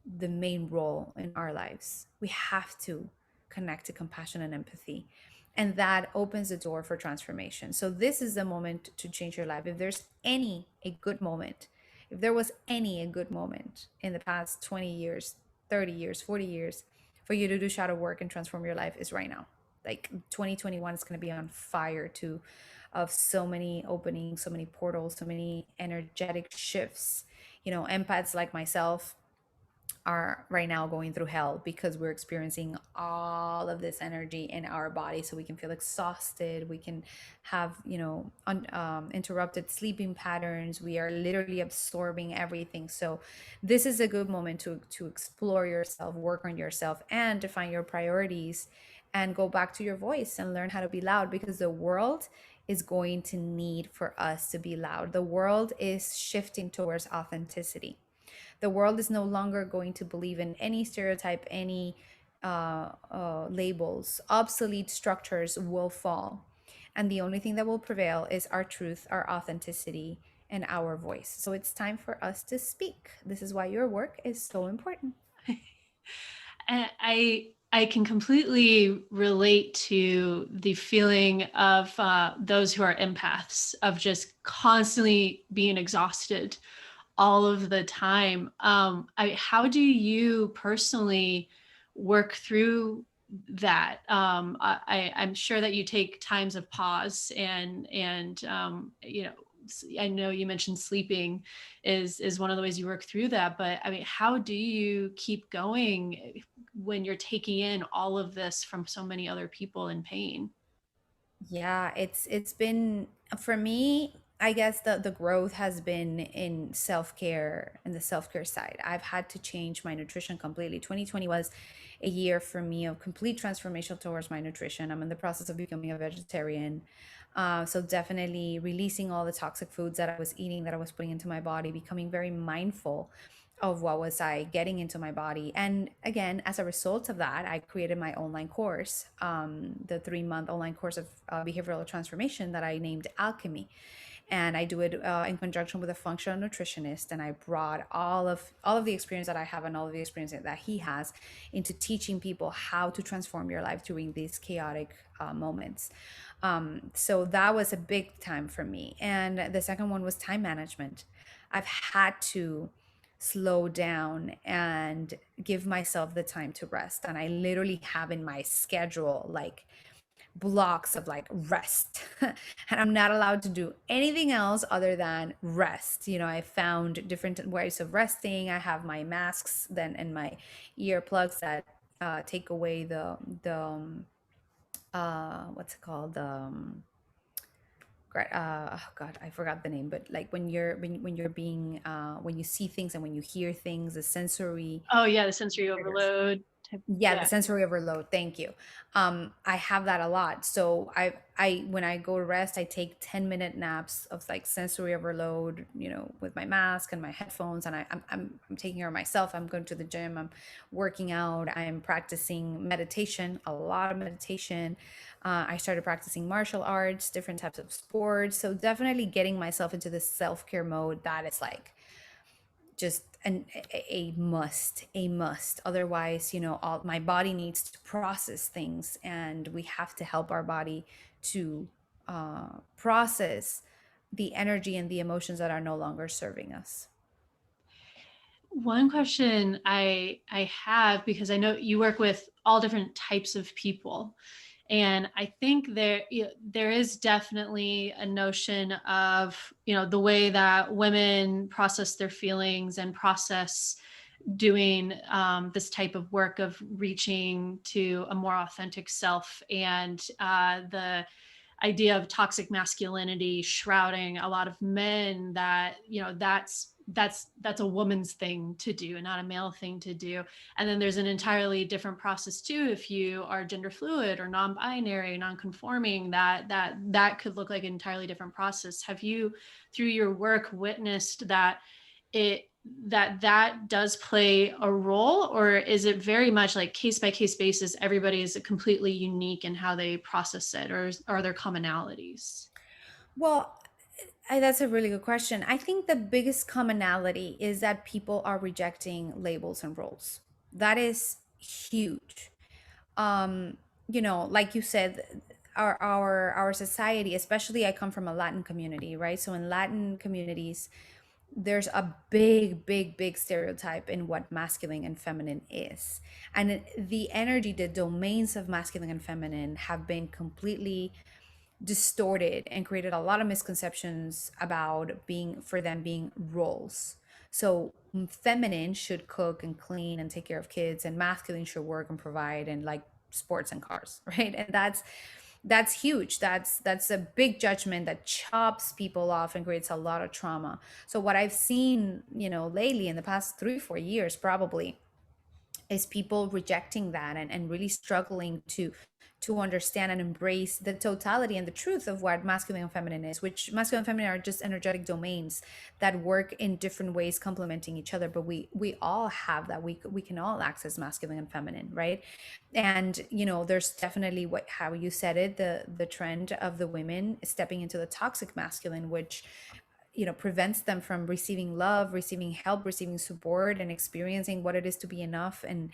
the main role in our lives. We have to connect to compassion and empathy. And that opens the door for transformation. So this is the moment to change your life. If there's any a good moment, if there was any a good moment in the past 20 years, 30 years, 40 years for you to do shadow work and transform your life, is right now. Like 2021 is going to be on fire too, of so many openings, so many portals, so many energetic shifts. You know, empaths like myself are right now going through hell because we're experiencing all of this energy in our body, so we can feel exhausted, we can have, you know, interrupted sleeping patterns, we are literally absorbing everything. So this is a good moment to explore yourself, work on yourself, and define your priorities, and go back to your voice and learn how to be loud, because the world is going to need for us to be loud. The world is shifting towards authenticity. The world is no longer going to believe in any stereotype, any labels. Obsolete structures will fall. And the only thing that will prevail is our truth, our authenticity, and our voice. So it's time for us to speak. This is why your work is so important. And I can completely relate to the feeling of those who are empaths, of just constantly being exhausted all of the time. How do you personally work through that? I'm sure that you take times of pause, and you know, I know you mentioned sleeping is one of the ways you work through that. But I mean, how do you keep going when you're taking in all of this from so many other people in pain? Yeah, it's been, for me, I guess the growth has been in self-care and the self-care side. I've had to change my nutrition completely. 2020 was a year for me of complete transformation towards my nutrition. I'm in the process of becoming a vegetarian. So definitely releasing all the toxic foods that I was eating, that I was putting into my body, becoming very mindful of what was I getting into my body. And again, as a result of that, I created my online course, the 3-month online course of behavioral transformation that I named Alchemy. And I do it in conjunction with a functional nutritionist. And I brought all of the experience that I have and all of the experience that he has into teaching people how to transform your life during these chaotic moments. So that was a big time for me. And the second one was time management. I've had to slow down and give myself the time to rest. And I literally have in my schedule like blocks of like rest. And I'm not allowed to do anything else other than rest. You know, I found different ways of resting. I have my masks then and my earplugs that take away the what's it called, oh god, I forgot the name, but like when you're being when you see things and when you hear things, the sensory Oh yeah, the sensory triggers. overload type. Yeah, the Yeah. sensory overload. Thank you. I have that a lot. So I when I go to rest, I take 10-minute naps of like sensory overload, you know, with my mask and my headphones, and I'm taking care of myself. I'm going to the gym, I'm working out, I'm practicing meditation, a lot of meditation. I started practicing martial arts, different types of sports. So definitely getting myself into this self-care mode, that is like just a must. Otherwise, you know, all my body needs to process things, and we have to help our body to process the energy and the emotions that are no longer serving us. One question I have, because I know you work with all different types of people, and I think there is definitely a notion of, you know, the way that women process their feelings and process doing this type of work of reaching to a more authentic self, and the idea of toxic masculinity shrouding a lot of men, that, you know, that's a woman's thing to do and not a male thing to do. And then there's an entirely different process too if you are gender fluid or non-binary, non-conforming, that could look like an entirely different process. Have you, through your work, witnessed that it that does play a role, or is it very much like case by case basis, everybody is completely unique in how they process it, or are there commonalities? Well, That's a really good question. I think the biggest commonality is that people are rejecting labels and roles. That is huge. um like you said, our society, especially, I come from a Latin community, right? So in Latin communities, there's a big stereotype in what masculine and feminine is. And the energy, the domains of masculine and feminine have been completely distorted and created a lot of misconceptions about being for them being roles. So feminine should cook and clean and take care of kids, and masculine should work and provide and like sports and cars, right? And that's huge. That's a big judgment that chops people off and creates a lot of trauma. So what I've seen, lately in the past 3 4 years probably, is people rejecting that, and really struggling to understand and embrace the totality and the truth of what masculine and feminine is, which masculine and feminine are just energetic domains that work in different ways complementing each other, but we all have that. We can all access masculine and feminine, right? And there's definitely, what how you said it, the trend of the women stepping into the toxic masculine, which prevents them from receiving love, receiving help, receiving support, and experiencing what it is to be enough, and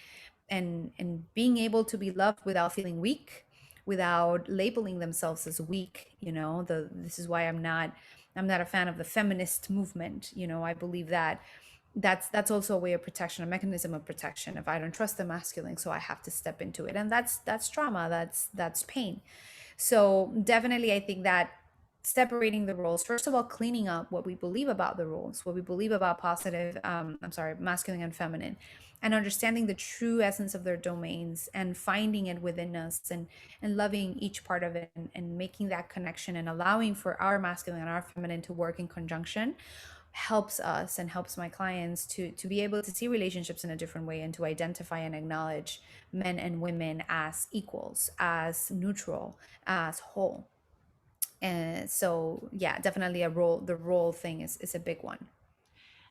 being able to be loved without feeling weak, without labeling themselves as weak. This is why I'm not a fan of the feminist movement. I believe that that's also a way of protection, a mechanism of protection. If I don't trust the masculine, so I have to step into it, and that's trauma, that's pain. So definitely, I think that separating the roles, first of all, cleaning up what we believe about the roles, what we believe about positive, masculine and feminine, and understanding the true essence of their domains and finding it within us, and loving each part of it, and making that connection and allowing for our masculine and our feminine to work in conjunction, helps us and helps my clients to be able to see relationships in a different way, and to identify and acknowledge men and women as equals, as neutral, as whole. And so, yeah, definitely the role thing is a big one.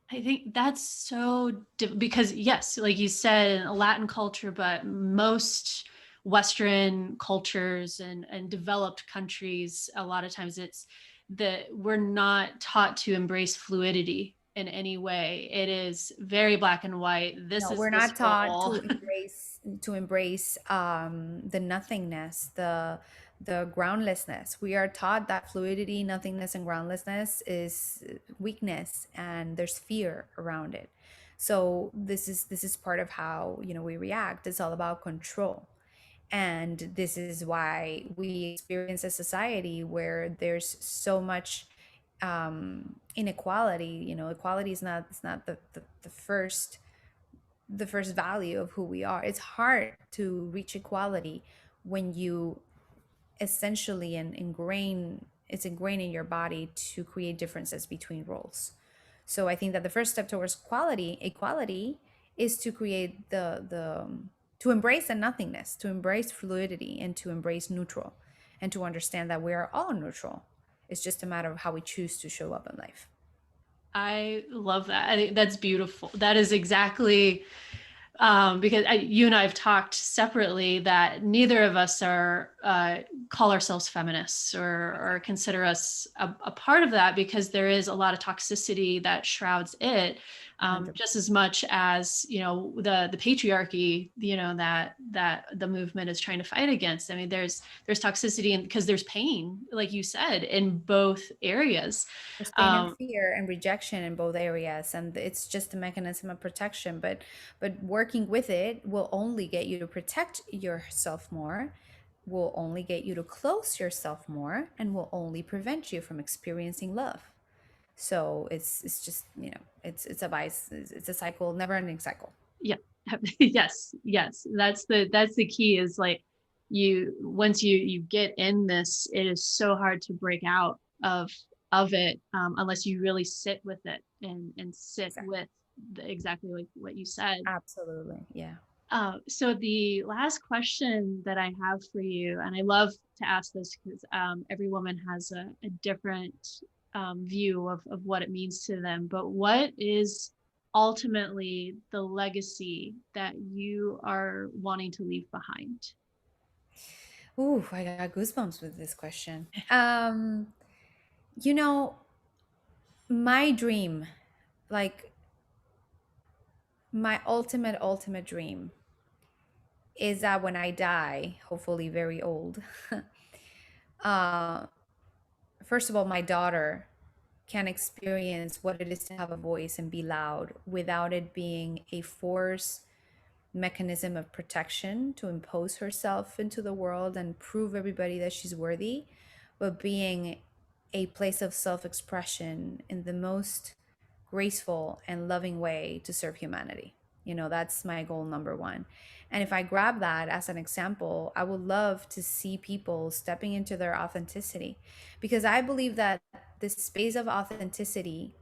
I think that's so because yes, like you said, in Latin culture, but most Western cultures and developed countries, a lot of times it's that we're not taught to embrace fluidity in any way. It is very black and white. This No, is we're this not taught role. to embrace the nothingness, the groundlessness. We are taught that fluidity, nothingness, and groundlessness is weakness, and there's fear around it. So this is part of how we react. It's all about control. And this is why we experience a society where there's so much inequality. Equality is not, it's not the first value of who we are. It's hard to reach equality when you essentially it's ingrained in your body to create differences between roles. So I think that the first step towards equality is to create to embrace the nothingness, to embrace fluidity, and to embrace neutral, and to understand that we are all neutral. It's just a matter of how we choose to show up in life. I love that. I think that's beautiful. That is exactly because you and I have talked separately that neither of us are call ourselves feminists or consider us a part of that, because there is a lot of toxicity that shrouds it, 100. just as much as the patriarchy that the movement is trying to fight against. I mean, there's toxicity because there's pain, like you said, in both areas. There's pain and Um, fear and rejection in both areas, and it's just a mechanism of protection. But working with it will only get you to protect yourself more, will only get you to close yourself more, and will only prevent you from experiencing love. So it's just it's a vice, it's a cycle, never ending cycle. yeah. Yes, that's the key, is like you once you get in this, it is so hard to break out of it, unless you really sit with it and sit Exactly. with exactly like what you said. Absolutely. Yeah. So the last question that I have for you, and I love to ask this because every woman has a different view of what it means to them, but what is ultimately the legacy that you are wanting to leave behind? Ooh, I got goosebumps with this question. You know, My dream, like my ultimate dream, is that when I die, hopefully very old, uh, first of all, my daughter can experience what it is to have a voice and be loud without it being a force mechanism of protection to impose herself into the world and prove everybody that she's worthy, but being a place of self expression in the most graceful and loving way to serve humanity. That's my goal number one. And if I grab that as an example, I would love to see people stepping into their authenticity, because I believe that this space of authenticity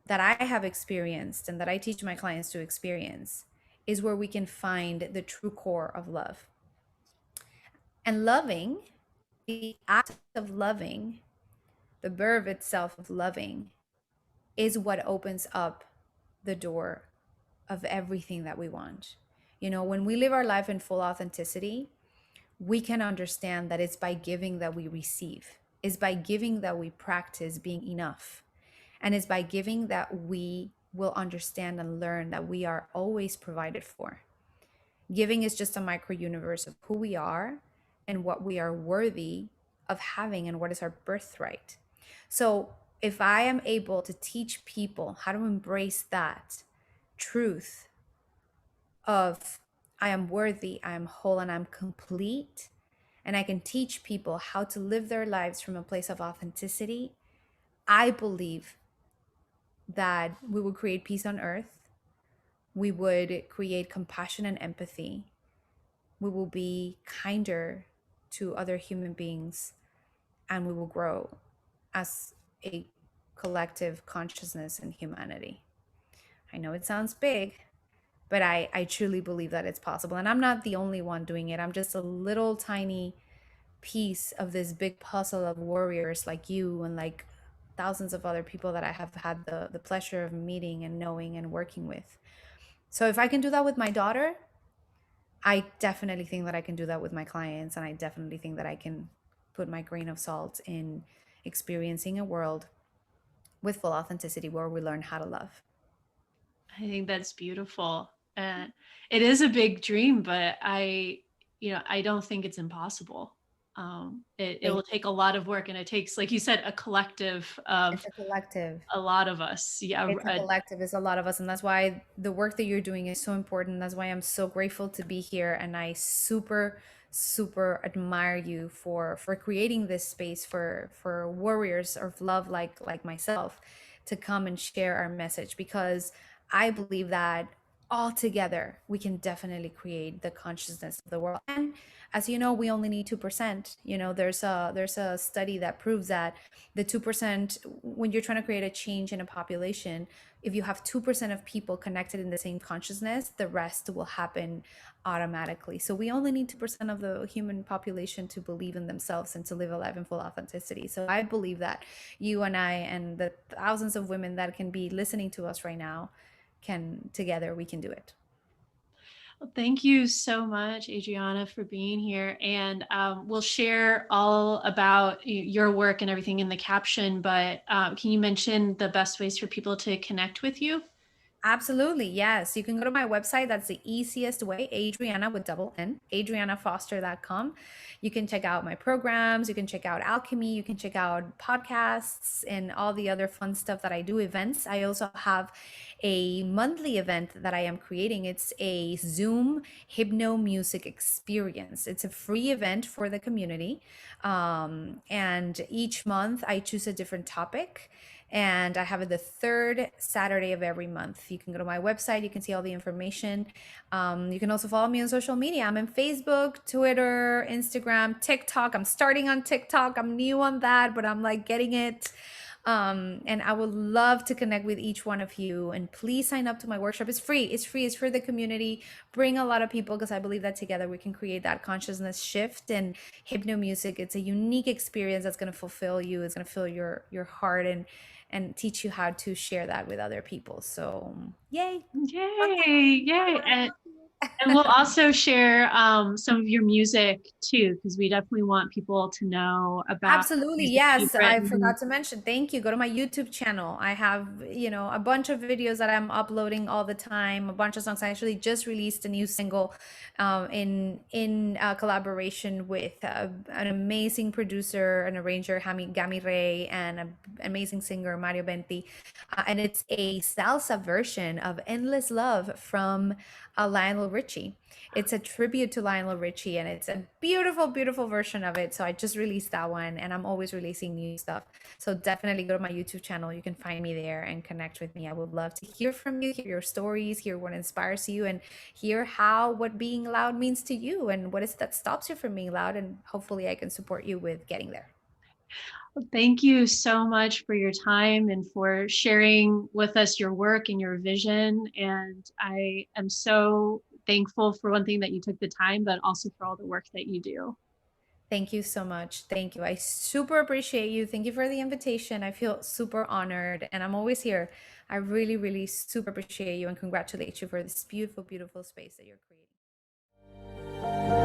that I have experienced and that I teach my clients to experience is where we can find the true core of love. And loving, the act of loving, the verb itself of loving, is what opens up the door of everything that we want. When we live our life in full authenticity, we can understand that it's by giving that we receive, it's by giving that we practice being enough. And it's by giving that we will understand and learn that we are always provided for. Giving is just a micro universe of who we are and what we are worthy of having and what is our birthright. So, if I am able to teach people how to embrace that truth of I am worthy, I am whole, and I'm complete, and I can teach people how to live their lives from a place of authenticity, I believe that we would create peace on earth. We would create compassion and empathy. We will be kinder to other human beings, and we will grow as a collective consciousness and humanity. I know it sounds big, but I truly believe that it's possible. And I'm not the only one doing it. I'm just a little tiny piece of this big puzzle of warriors like you and like thousands of other people that I have had the pleasure of meeting and knowing and working with. So if I can do that with my daughter, I definitely think that I can do that with my clients. And I definitely think that I can put my grain of salt in experiencing a world with full authenticity where we learn how to love. I think that's beautiful. It is a big dream, but I don't think it's impossible. It Thank will take a lot of work, and it takes, like you said, a collective It's of a collective. a lot of us. Yeah, It's a collective. It's a lot of us, and that's why the work that you're doing is so important. That's why I'm so grateful to be here, and I super admire you for creating this space for warriors of love like myself to come and share our message, because I believe that all together we can definitely create the consciousness of the world. And as you know, we only need 2%. There's a study that proves that the 2%, when you're trying to create a change in a population, if you have 2% of people connected in the same consciousness, the rest will happen automatically. So we only need 2% of the human population to believe in themselves and to live a life in full authenticity. So I believe that you and I and the thousands of women that can be listening to us right now, can together, we can do it. Well, thank you so much, Adriana, for being here. And we'll share all about your work and everything in the caption. But can you mention the best ways for people to connect with you? Absolutely, yes. You can go to my website. That's the easiest way. Adrianna with double N, adriannafoster.com. You can check out my programs. You can check out Alchemy. You can check out podcasts and all the other fun stuff that I do, events. I also have a monthly event that I am creating. It's a Zoom hypno music experience. It's a free event for the community. And each month I choose a different topic, and I have it the third Saturday of every month. You can go to my website, you can see all the information. You can also follow me on social media. I'm in Facebook, Twitter, Instagram, TikTok. I'm starting on TikTok. I'm new on that, but I'm like getting it. And I would love to connect with each one of you. And please sign up to my workshop. It's free. It's free. It's for the community. Bring a lot of people, because I believe that together we can create that consciousness shift. And hypno music, it's a unique experience that's going to fulfill you. It's going to fill your heart and teach you how to share that with other people. So, yay. Yay! Yay! And we'll also share some of your music too, because we definitely want people to know about Absolutely. music that you've Yes, I written. forgot to mention. Thank you. Go to my YouTube channel. I have, a bunch of videos that I'm uploading all the time, a bunch of songs. I actually just released a new single in collaboration with an amazing producer, an arranger, Gami Ray, and an amazing singer, Mario Benti. And it's a salsa version of Endless Love from Lionel Richie. It's a tribute to Lionel Richie, and it's a beautiful, beautiful version of it. So I just released that one, and I'm always releasing new stuff. So definitely go to my YouTube channel. You can find me there and connect with me. I would love to hear from you, hear your stories, hear what inspires you, and hear what being loud means to you, and what is that stops you from being loud. And hopefully, I can support you with getting there. Well, thank you so much for your time and for sharing with us your work and your vision. And I am so thankful for one thing that you took the time, but also for all the work that you do. Thank you so much. Thank you. I super appreciate you. Thank you for the invitation. I feel super honored, and I'm always here. I really, really super appreciate you and congratulate you for this beautiful, beautiful space that you're creating.